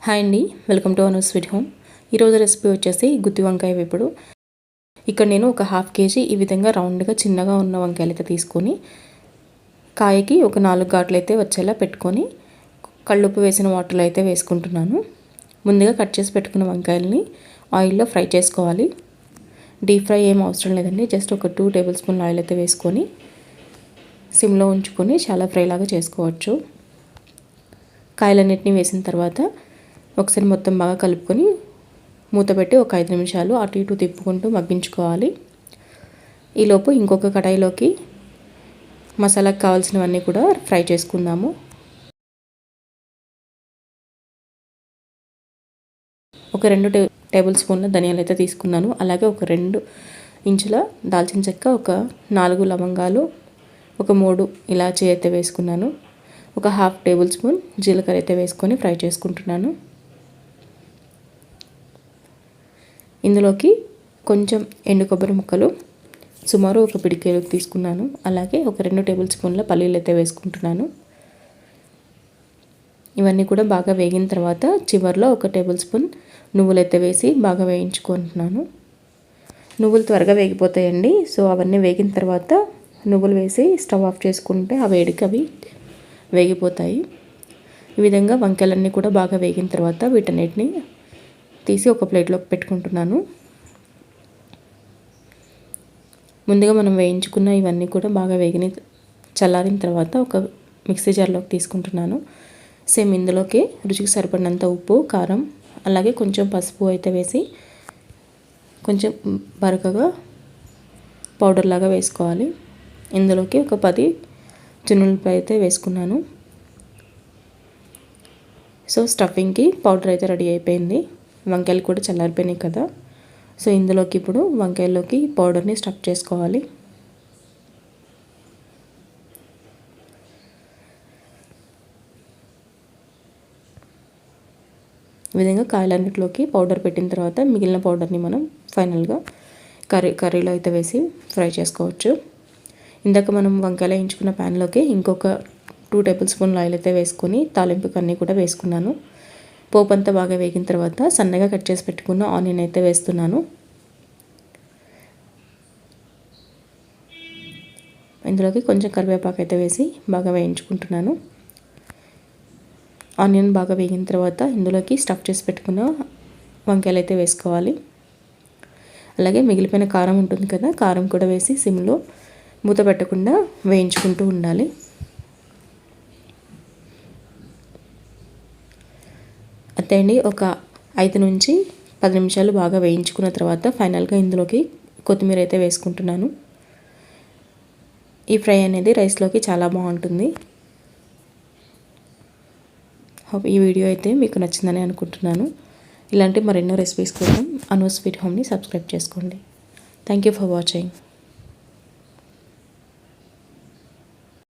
Hi అండి, welcome to Anu sweet home. ఈరోజు recipe వచ్చేసి గుత్తి వంకాయ వేపుడు. ఇక్కడ నేను ఒక హాఫ్ కేజీ ఈ విధంగా రౌండ్గా చిన్నగా ఉన్న వంకాయలు అయితే తీసుకొని కాయకి ఒక 4 ఘాట్లు అయితే వచ్చేలా పెట్టుకొని కళ్ళుప్పు వేసిన వాటర్లో అయితే వేసుకుంటున్నాను. ముందుగా కట్ చేసి పెట్టుకున్న వంకాయలని ఆయిల్లో ఫ్రై చేసుకోవాలి. డీప్ ఫ్రై ఏం అవసరం లేదండి, జస్ట్ ఒక 2 టేబుల్ స్పూన్ల ఆయిల్ అయితే వేసుకొని సిమ్లో ఉంచుకొని చాలా ఫ్రై లాగా చేసుకోవచ్చు. కాయలన్నిటిని వేసిన తర్వాత ఒకసారి మొత్తం బాగా కలుపుకొని మూత పెట్టి ఒక 5 నిమిషాలు అటు ఇటు తిప్పుకుంటూ మగ్గించుకోవాలి. ఈలోపు ఇంకొక కడాయిలోకి మసాలాకు కావాల్సినవన్నీ కూడా ఫ్రై చేసుకుందాము. ఒక 2 టేబుల్ స్పూన్ల ధనియాలు అయితే తీసుకున్నాను. అలాగే ఒక 2 ఇంచుల దాల్చిన చెక్క, ఒక 4 లవంగాలు, ఒక 3 ఇలాచీ అయితే వేసుకున్నాను. ఒక హాఫ్ టేబుల్ స్పూన్ జీలకర్ర అయితే వేసుకొని ఫ్రై చేసుకుంటున్నాను. ఇందులోకి కొంచెం ఎండు కొబ్బరి ముక్కలు సుమారు ఒక పిడికేలు తీసుకున్నాను. అలాగే ఒక 2 టేబుల్ స్పూన్ల పల్లీలు అయితే వేసుకుంటున్నాను. ఇవన్నీ కూడా బాగా వేగిన తర్వాత చివరిలో ఒక టేబుల్ స్పూన్ నువ్వులు అయితే వేసి బాగా వేయించుకుంటున్నాను. నువ్వులు త్వరగా వేగిపోతాయండి, సో అవన్నీ వేగిన తర్వాత నువ్వులు వేసి స్టవ్ ఆఫ్ చేసుకుంటే ఆ వేడికి అవి వేగిపోతాయి. ఈ విధంగా వంకాయలన్నీ కూడా బాగా వేగిన తర్వాత వీటన్నిటిని తీసి ఒక ప్లేట్లోకి పెట్టుకుంటున్నాను. ముందుగా మనం వేయించుకున్న ఇవన్నీ కూడా బాగా చల్లారిన తర్వాత ఒక మిక్సీ జార్లోకి తీసుకుంటున్నాను. సేమ్ ఇందులోకి రుచికి సరిపడినంత ఉప్పు, కారం, అలాగే కొంచెం పసుపు అయితే వేసి కొంచెం బరకగా పౌడర్ లాగా వేసుకోవాలి. ఇందులోకి ఒక 10 చిన్నులపాయ అయితే వేసుకున్నాను. సో స్టఫింగ్కి పౌడర్ అయితే రెడీ అయిపోయింది. వంకాయలు కూడా చల్లారిపోయినాయి కదా, సో ఇందులోకి ఇప్పుడు వంకాయల్లోకి పౌడర్ని స్టఫ్ చేసుకోవాలి. ఈ విధంగా కాయలన్నిటిలోకి పౌడర్ పెట్టిన తర్వాత మిగిలిన పౌడర్ని మనం ఫైనల్గా కర్రీలో అయితే వేసి ఫ్రై చేసుకోవచ్చు. ఇందాక మనం వంకాయలు వేయించుకున్న ప్యాన్లోకి ఇంకొక 2 టేబుల్ స్పూన్ల ఆయిల్ అయితే వేసుకొని తాలింపుకి అన్నీ కూడా వేసుకున్నాను. పోపు అంతా బాగా వేగిన తర్వాత సన్నగా కట్ చేసి పెట్టుకున్న ఆనియన్ అయితే వేస్తున్నాను. ఇందులోకి కొంచెం కరివేపాకు అయితే వేసి బాగా వేయించుకుంటున్నాను. ఆనియన్ బాగా వేగిన తర్వాత ఇందులోకి స్టఫ్ చేసి పెట్టుకున్న వంకాయలు అయితే వేసుకోవాలి. అలాగే మిగిలిపోయిన కారం ఉంటుంది కదా, కారం కూడా వేసి సిమ్లో మూత పెట్టకుండా వేయించుకుంటూ ఉండాలి. అంతే అండి, ఒక 5 నుంచి 10 నిమిషాలు బాగా వేయించుకున్న తర్వాత ఫైనల్గా ఇందులోకి కొత్తిమీర అయితే వేసుకుంటున్నాను. ఈ ఫ్రై అనేది రైస్లోకి చాలా బాగుంటుంది. ఈ వీడియో అయితే మీకు నచ్చిందని అనుకుంటున్నాను. ఇలాంటి మరెన్నో రెసిపీస్ కోసం అను స్వీట్ హోమ్ని సబ్స్క్రైబ్ చేసుకోండి. Thank you for watching.